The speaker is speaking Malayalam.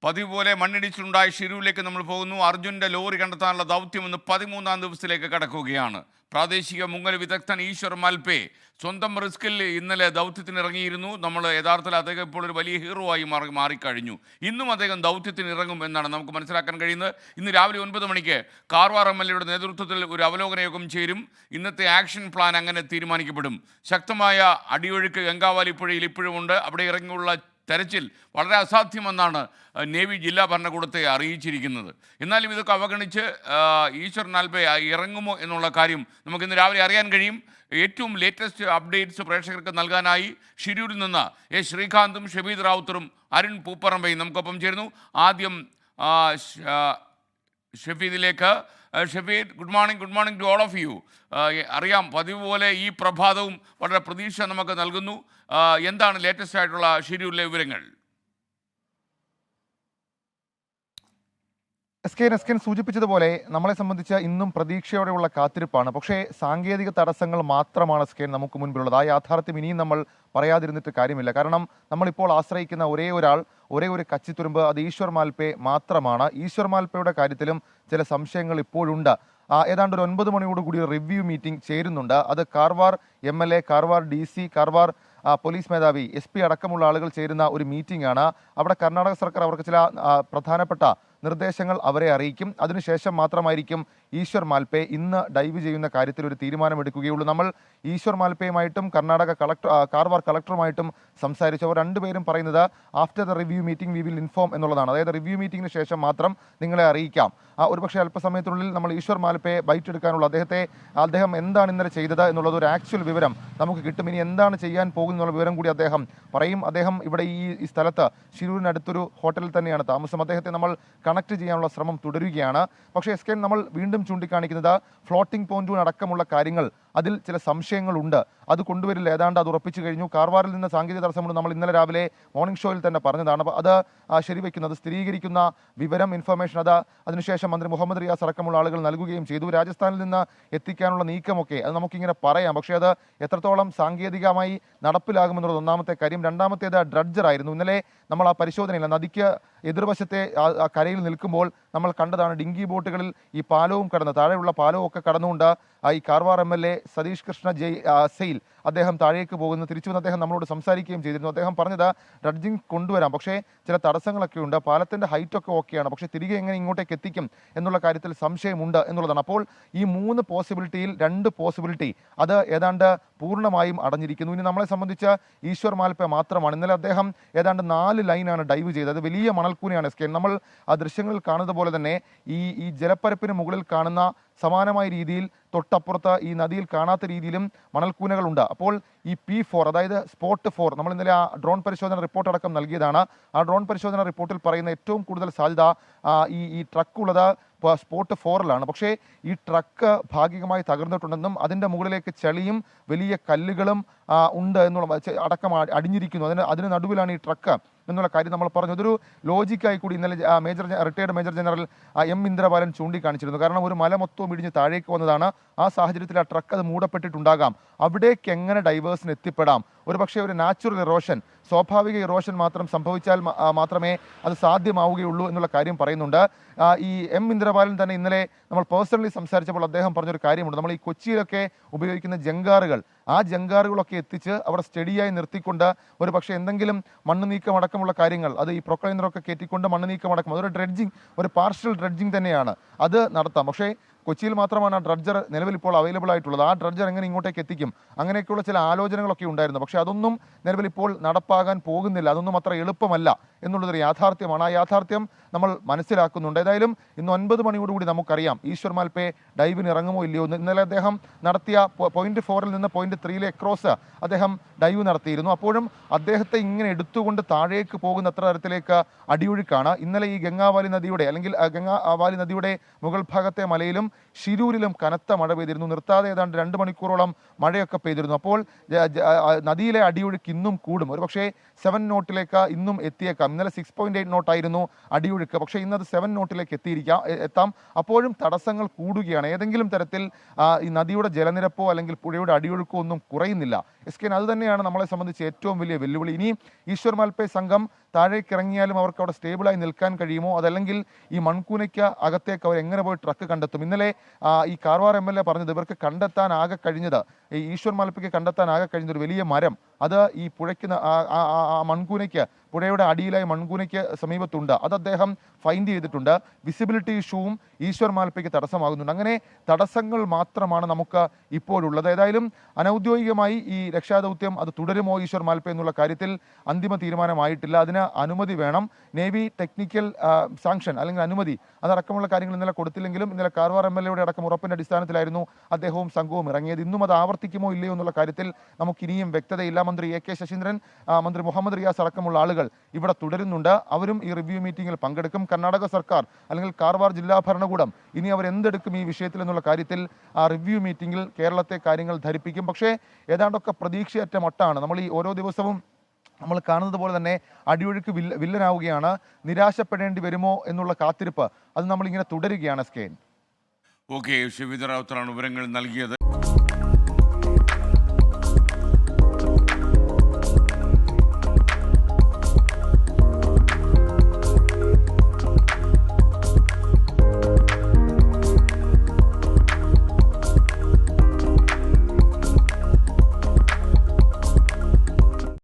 പതിവ് പോലെ മണ്ണിടിച്ചിലുണ്ടായ ഷിരൂരിലേക്ക് നമ്മൾ പോകുന്നു. അർജുൻ്റെ ലോറി കണ്ടെത്താനുള്ള ദൗത്യം ഇന്ന് 13-ാം ദിവസത്തിലേക്ക് കടക്കുകയാണ്. പ്രാദേശിക മുങ്ങൽ വിദഗ്ധൻ ഈശ്വർ മാൽപേ സ്വന്തം റിസ്കിൽ ഇന്നലെ ദൗത്യത്തിന് ഇറങ്ങിയിരുന്നു. നമ്മൾ യഥാർത്ഥത്തിൽ അദ്ദേഹം ഇപ്പോൾ ഒരു വലിയ ഹീറോ ആയി മാറിക്കഴിഞ്ഞു. ഇന്നും അദ്ദേഹം ദൗത്യത്തിന് ഇറങ്ങും എന്നാണ് നമുക്ക് മനസ്സിലാക്കാൻ കഴിയുന്നത്. ഇന്ന് രാവിലെ 9 മണിക്ക് കാർവാർ MLA യുടെ നേതൃത്വത്തിൽ ഒരു അവലോകന യോഗം ചേരും. ഇന്നത്തെ ആക്ഷൻ പ്ലാൻ അങ്ങനെ തീരുമാനിക്കപ്പെടും. ശക്തമായ അടിയൊഴുക്ക് ഗംഗാവാലി പുഴയിൽ ഇപ്പോഴുമുണ്ട്. അവിടെ ഇറങ്ങിയുള്ള തെരച്ചിൽ വളരെ അസാധ്യമെന്നാണ് നേവി ജില്ലാ ഭരണകൂടത്തെ അറിയിച്ചിരിക്കുന്നത്. എന്നാലും ഇതൊക്കെ അവഗണിച്ച് ഈശ്വർ മാൽപേ ഇറങ്ങുമോ എന്നുള്ള കാര്യം നമുക്കിന്ന് രാവിലെ അറിയാൻ കഴിയും. ഏറ്റവും ലേറ്റസ്റ്റ് അപ്ഡേറ്റ്സ് പ്രേക്ഷകർക്ക് നൽകാനായി ഷിരൂരിൽ നിന്ന് ശ്രീകാന്തും ഷബീദ് റാവുത്തറും അരുൺ പൂപ്പറമ്പയും നമുക്കൊപ്പം ചേരുന്നു. ആദ്യം ഷഫീദിലേക്ക്. Shafeed, good morning to all of you. അറിയാം, പതിവ് പോലെ ഈ പ്രഭാതവും വളരെ പ്രതീക്ഷ നമുക്ക് നൽകുന്നു. എന്താണ് ലേറ്റസ്റ്റ് ആയിട്ടുള്ള ഷിരൂരിലെ വിവരങ്ങൾ? എസ് കെ സൂചിപ്പിച്ചതുപോലെ നമ്മളെ സംബന്ധിച്ച് ഇന്നും പ്രതീക്ഷയോടെയുള്ള കാത്തിരിപ്പാണ്. പക്ഷേ സാങ്കേതിക തടസ്സങ്ങൾ മാത്രമാണ് നമുക്ക് മുൻപിലുള്ളത്. ആ യാഥാർത്ഥ്യം ഇനിയും നമ്മൾ പറയാതിരുന്നിട്ട് കാര്യമില്ല. കാരണം നമ്മളിപ്പോൾ ആശ്രയിക്കുന്ന ഒരേ ഒരു കച്ചിത്തുരുമ്പ് അത് ഈശ്വർ മാൽപേ മാത്രമാണ്. ഈശ്വർ മാൽപേയുടെ കാര്യത്തിലും ചില സംശയങ്ങൾ ഇപ്പോഴുണ്ട്. ഏതാണ്ട് ഒരു 9 മണിയോടുകൂടി റിവ്യൂ മീറ്റിംഗ് ചേരുന്നുണ്ട്. അത് Karwar MLA, Karwar DC, Karwar police മേധാവി, SP അടക്കമുള്ള ആളുകൾ ചേരുന്ന ഒരു മീറ്റിംഗ് ആണ്. അവിടെ കർണാടക സർക്കാർ അവർക്ക് ചില പ്രധാനപ്പെട്ട നിർദ്ദേശങ്ങൾ അവരെ അറിയിക്കും. അതിനുശേഷം മാത്രമായിരിക്കും ഈശ്വർ മാൽപേ ഇന്ന് ഡൈവ് ചെയ്യുന്ന കാര്യത്തിൽ ഒരു തീരുമാനമെടുക്കുകയുള്ളൂ. നമ്മൾ ഈശ്വർ മാൽപേയുമായിട്ടും കാർവാർ കളക്ടറുമായിട്ടും സംസാരിച്ചു. അവർ രണ്ടുപേരും പറയുന്നത് after the review meeting we will inform എന്നുള്ളതാണ്. അതായത് റിവ്യൂ മീറ്റിംഗിന് ശേഷം മാത്രം നിങ്ങളെ അറിയിക്കാം. ഒരുപക്ഷെ അല്പസമയത്തിനുള്ളിൽ നമ്മൾ ഈശ്വർ മാൽപേ ബൈറ്റ് എടുക്കാനുള്ള അദ്ദേഹം എന്താണ് ഇന്നലെ ചെയ്തത് എന്നുള്ളത് ഒരു ആക്ച്വൽ വിവരം നമുക്ക് കിട്ടും. ഇനി എന്താണ് ചെയ്യാൻ പോകുന്നുള്ള വിവരം കൂടി അദ്ദേഹം പറയും. അദ്ദേഹം ഇവിടെ ഈ സ്ഥലത്ത് ഷിരൂരിനടുത്തൊരു ഹോട്ടലിൽ തന്നെയാണ് താമസം. അദ്ദേഹത്തെ നമ്മൾ കണക്ട് ചെയ്യാനുള്ള ശ്രമം തുടരുകയാണ്. പക്ഷേ SK നമ്മൾ വീണ്ടും ചൂണ്ടിക്കാണിക്കുന്നത് ഫ്ലോട്ടിംഗ് പോയിന്റ് അടക്കമുള്ള കാര്യങ്ങൾ, അതിൽ ചില സംശയങ്ങളുണ്ട്. അത് കൊണ്ടുവരില്ല, ഏതാണ്ട് അത് ഉറപ്പിച്ചു കഴിഞ്ഞു. കാർവാറിൽ നിന്ന് സാങ്കേതിക തടസ്സമുണ്ട്. നമ്മൾ ഇന്നലെ രാവിലെ മോർണിംഗ് ഷോയിൽ തന്നെ പറഞ്ഞതാണ്. അത് ശരിവെക്കുന്നത്, സ്ഥിരീകരിക്കുന്ന വിവരം, ഇൻഫർമേഷൻ അതിനുശേഷം മന്ത്രി മുഹമ്മദ് റിയാസ് അടക്കമുള്ള ആളുകൾ നൽകുകയും ചെയ്തു. രാജസ്ഥാനിൽ നിന്ന് എത്തിക്കാനുള്ള നീക്കമൊക്കെ അത് നമുക്കിങ്ങനെ പറയാം. പക്ഷേ അത് എത്രത്തോളം സാങ്കേതികമായി നടപ്പിലാകുമെന്നുള്ളത് ഒന്നാമത്തെ കാര്യം. രണ്ടാമത്തേത് ഡ്രഡ്ജറായിരുന്നു. ഇന്നലെ നമ്മൾ ആ പരിശോധനയില്ല, നദിക്ക് എതിർവശത്തെ കരയിൽ നിൽക്കുമ്പോൾ നമ്മൾ കണ്ടതാണ് ഡിങ്കി ബോട്ടുകളിൽ ഈ പാലവും താഴെയുള്ള പാലവും ഒക്കെ കടന്നുകൊണ്ട് ഈ കാർവാർ MLA സതീഷ് കൃഷ്ണ സെയിൽ അദ്ദേഹം താഴേക്ക് പോകുന്നു. തിരിച്ചു വന്ന് അദ്ദേഹം നമ്മളോട് സംസാരിക്കുകയും ചെയ്തിരുന്നു. അദ്ദേഹം പറഞ്ഞത് ഡ്രഡ്ജിങ് കൊണ്ടുവരാം, പക്ഷേ ചില തടസ്സങ്ങളൊക്കെ ഉണ്ട്. പാലത്തിന്റെ ഹൈറ്റൊക്കെ ഓക്കെയാണ്, പക്ഷേ തിരികെ എങ്ങനെ ഇങ്ങോട്ടേക്ക് എത്തിക്കും എന്നുള്ള കാര്യത്തിൽ സംശയമുണ്ട് എന്നുള്ളതാണ്. അപ്പോൾ ഈ 3 പോസിബിലിറ്റിയിൽ 2 പോസിബിലിറ്റി അത് ഏതാണ്ട് പൂർണ്ണമായും അടഞ്ഞിരിക്കുന്നു. ഇനി നമ്മളെ സംബന്ധിച്ച് ഈശ്വർ മാൽപേ മാത്രമാണ്. ഇന്നലെ അദ്ദേഹം ഏതാണ്ട് 4 ലൈനാണ് ഡൈവ് ചെയ്തത്. അത് വലിയ മണൽക്കൂനയാണ്. നമ്മൾ ആ ദൃശ്യങ്ങളിൽ കാണുന്നത് പോലെ തന്നെ ഈ ജലപ്പരപ്പിന് മുകളിൽ കാണുന്ന സമാനമായ രീതിയിൽ തൊട്ടപ്പുറത്ത് ഈ നദിയിൽ കാണാത്ത രീതിയിലും മണൽക്കൂനകളുണ്ട്. അപ്പോൾ ഈ P4, അതായത് സ്പോട്ട് 4, നമ്മൾ ഇന്നലെ ആ ഡ്രോൺ പരിശോധന റിപ്പോർട്ട് അടക്കം നൽകിയതാണ്. ആ ഡ്രോൺ പരിശോധന റിപ്പോർട്ടിൽ പറയുന്ന ഏറ്റവും കൂടുതൽ സാധ്യത ഈ ട്രക്കുള്ളത് സ്പോട്ട് 4ലാണ്. പക്ഷേ ഈ ട്രക്ക് ഭാഗികമായി തകർന്നിട്ടുണ്ടെന്നും അതിൻ്റെ മുകളിലേക്ക് ചെളിയും വലിയ കല്ലുകളും ഉണ്ട് എന്നുള്ള അടക്കം അടിഞ്ഞിരിക്കുന്നു. അതിന് നടുവിലാണ് ഈ ട്രക്ക് എന്നുള്ള കാര്യം നമ്മൾ പറഞ്ഞു. അതൊരു ലോജിക്കായി കൂടി ഇന്നലെ retired major general M Indrapalan ചൂണ്ടിക്കാണിച്ചിരുന്നു. കാരണം ഒരു മല മൊത്തവും ഇടിഞ്ഞ് താഴേക്ക് വന്നതാണ്. ആ സാഹചര്യത്തിൽ ആ ട്രക്ക് അത് മൂടപ്പെട്ടിട്ടുണ്ടാകാം. അവിടേക്ക് എങ്ങനെ ഡൈവേഴ്സിന് എത്തിപ്പെടാം? ഒരുപക്ഷെ ഒരു നാച്ചുറൽ ഇറോഷൻ, സ്വാഭാവിക ഇറോഷൻ മാത്രം സംഭവിച്ചാൽ മാത്രമേ അത് സാധ്യമാവുകയുള്ളൂ എന്നുള്ള കാര്യം പറയുന്നുണ്ട്. ഈ M ഇന്ദ്രപാലൻ തന്നെ ഇന്നലെ നമ്മൾ പേഴ്സണലി സംസാരിച്ചപ്പോൾ അദ്ദേഹം പറഞ്ഞൊരു കാര്യമുണ്ട്. നമ്മൾ ഈ കൊച്ചിയിലൊക്കെ ഉപയോഗിക്കുന്ന ജങ്കാറുകൾ, ആ ജങ്കാറുകളൊക്കെ എത്തിച്ച് അവിടെ സ്റ്റഡിയായി നിർത്തിക്കൊണ്ട് ഒരു പക്ഷേ എന്തെങ്കിലും മണ്ണ് നീക്കം അടക്കമുള്ള കാര്യങ്ങൾ, അത് ഈ പ്രൊക്ലൈനറൊക്കെ കയറ്റിക്കൊണ്ട് മണ്ണ് നീക്കം അടക്കം, അതൊരു ഡ്രഡ്ജിങ്, ഒരു പാർഷ്യൽ ഡ്രഡ്ജിങ് തന്നെയാണ്, അത് നടത്താം. പക്ഷേ കൊച്ചിയിൽ മാത്രമാണ് ആ ഡ്രഡ്ജർ നിലവിൽ ഇപ്പോൾ അവൈലബിൾ ആയിട്ടുള്ളത്. ആ ഡ്രഡ്ജർ എങ്ങനെ ഇങ്ങോട്ടേക്ക് എത്തിക്കും? അങ്ങനെയൊക്കെയുള്ള ചില ആലോചനകളൊക്കെ ഉണ്ടായിരുന്നു. പക്ഷേ അതൊന്നും നിലവിൽ ഇപ്പോൾ നടപ്പാകാൻ പോകുന്നില്ല. അതൊന്നും അത്ര എളുപ്പമല്ല എന്നുള്ളതൊരു യാഥാർത്ഥ്യമാണ്. ആ യാഥാർത്ഥ്യം നമ്മൾ മനസ്സിലാക്കുന്നുണ്ട്. ഏതായാലും ഇന്ന് 9 മണിയോടുകൂടി നമുക്കറിയാം ഈശ്വർ മാൽപേ ഡൈവിന് ഇറങ്ങുമോ ഇല്ലയോ എന്ന്. ഇന്നലെ അദ്ദേഹം നടത്തിയ പോയിന്റ് 4ൽ നിന്ന് പോയിന്റ് 3ലെ ക്രോസ് അദ്ദേഹം ഡൈവ് നടത്തിയിരുന്നു. അപ്പോഴും അദ്ദേഹത്തെ ഇങ്ങനെ എടുത്തുകൊണ്ട് താഴേക്ക് പോകുന്ന അത്ര തരത്തിലേക്ക് അടിയൊഴുക്കാണ്. ഇന്നലെ ഈ ഗംഗാവാലി നദിയുടെ മുകൾ ഭാഗത്തെ മലയിലും ഷിരൂരിലും കനത്ത മഴ പെയ്തിരുന്നു. നിർത്താതെ ഏതാണ്ട് 2 മണിക്കൂറോളം മഴയൊക്കെ പെയ്തിരുന്നു. അപ്പോൾ നദിയിലെ അടിയൊഴുക്ക് ഇന്നും കൂടും. ഒരുപക്ഷേ 7 നോട്ടിലേക്ക് ഇന്നും എത്തിയേക്കാം. ഇന്നലെ 6.8 നോട്ടായിരുന്നു അടിയൊഴുക്ക്. പക്ഷേ ഇന്നത് 7 നോട്ടിലേക്ക് എത്താം. അപ്പോഴും തടസ്സങ്ങൾ കൂടുകയാണ്. ഏതെങ്കിലും തരത്തിൽ ഈ നദിയുടെ ജലനിരപ്പോ അല്ലെങ്കിൽ പുഴയുടെ അടിയൊഴുക്കോ ഒന്നും കുറയുന്നില്ല. അത് തന്നെയാണ് നമ്മളെ സംബന്ധിച്ച് ഏറ്റവും വലിയ വെല്ലുവിളി. ഇനി ഈശ്വർ മാൽപേ സംഘം താഴേക്ക് ഇറങ്ങിയാലും അവർക്ക് അവിടെ സ്റ്റേബിളായി നിൽക്കാൻ കഴിയുമോ, അതല്ലെങ്കിൽ ഈ മൺകൂനയ്ക്ക് അകത്തേക്ക് അവർ എങ്ങനെ പോയി ട്രക്ക് കണ്ടെത്തും? ഇന്നലെ ഈ കാർവാർ MLA പറഞ്ഞത് ഇവർക്ക് കണ്ടെത്താൻ ആകെ കഴിഞ്ഞത്, ഈ ഈശ്വർ മാൽപ്പയ്ക്ക് കണ്ടെത്താൻ ആകെ കഴിഞ്ഞത് ഒരു വലിയ മരം, അത് ഈ പുഴയ്ക്ക് മൺകൂനയ്ക്ക്, പുഴയുടെ അടിയിലായി മൺകൂനയ്ക്ക് സമീപത്തുണ്ട്. അത് അദ്ദേഹം ഫൈൻഡ് ചെയ്തിട്ടുണ്ട്. വിസിബിലിറ്റി ഇഷ്യൂവും ഈശ്വർ മാൽപ്പയ്ക്ക് തടസ്സമാകുന്നുണ്ട്. അങ്ങനെ തടസ്സങ്ങൾ മാത്രമാണ് നമുക്ക് ഇപ്പോഴുള്ളത്. ഏതായാലും അനൗദ്യോഗികമായി ഈ രക്ഷാദൗത്യം അത് തുടരുമോ ഈശ്വർ മാൽപ്പ എന്നുള്ള കാര്യത്തിൽ അന്തിമ തീരുമാനമായിട്ടില്ല. അതിന് അനുമതി വേണം. നേവി ടെക്നിക്കൽ സാങ്ഷൻ അല്ലെങ്കിൽ അനുമതി അതടക്കമുള്ള കാര്യങ്ങൾ ഇന്നലെ കൊടുത്തില്ലെങ്കിലും ഇന്നലെ കാർവാർ MLA അടക്കം ഉറപ്പിന്റെ അടിസ്ഥാനത്തിലായിരുന്നു അദ്ദേഹവും സംഘവും ഇറങ്ങിയത്. ഇന്നും അത് ആവർത്തിക്കുമോ ഇല്ലയോ എന്നുള്ള കാര്യത്തിൽ നമുക്കിനിയും വ്യക്തതയില്ല. മന്ത്രി AK ശശീന്ദ്രൻ, മന്ത്രി മുഹമ്മദ് റിയാസ് അടക്കമുള്ള ആളുകൾ ഇവിടെ തുടരുന്നുണ്ട്. അവരും ഈ റിവ്യൂ മീറ്റിംഗിൽ പങ്കെടുക്കും. കർണാടക സർക്കാർ അല്ലെങ്കിൽ കാർവാർ ജില്ലാ ഭരണകൂടം ഇനി അവർ എന്തെടുക്കും ഈ വിഷയത്തിൽ എന്നുള്ള കാര്യത്തിൽ ആ റിവ്യൂ മീറ്റിംഗിൽ കേരളത്തെ കാര്യങ്ങൾ ധരിപ്പിക്കും. പക്ഷേ ഏതാണ്ടൊക്കെ പ്രതീക്ഷയറ്റ മട്ടാണ്. നമ്മൾ ഈ ഓരോ ദിവസവും നമ്മൾ കാണുന്നത് പോലെ തന്നെ അടിയൊഴുക്ക് വില്ലനാവുകയാണ്. നിരാശപ്പെടേണ്ടി വരുമോ എന്നുള്ള കാത്തിരിപ്പ് അത് നമ്മളിങ്ങനെ തുടരുകയാണ്. സ്കെയിൻ. ഓക്കെ, ഷിവിത റാവുത്തറാണ് വിവരങ്ങൾ നൽകിയത്.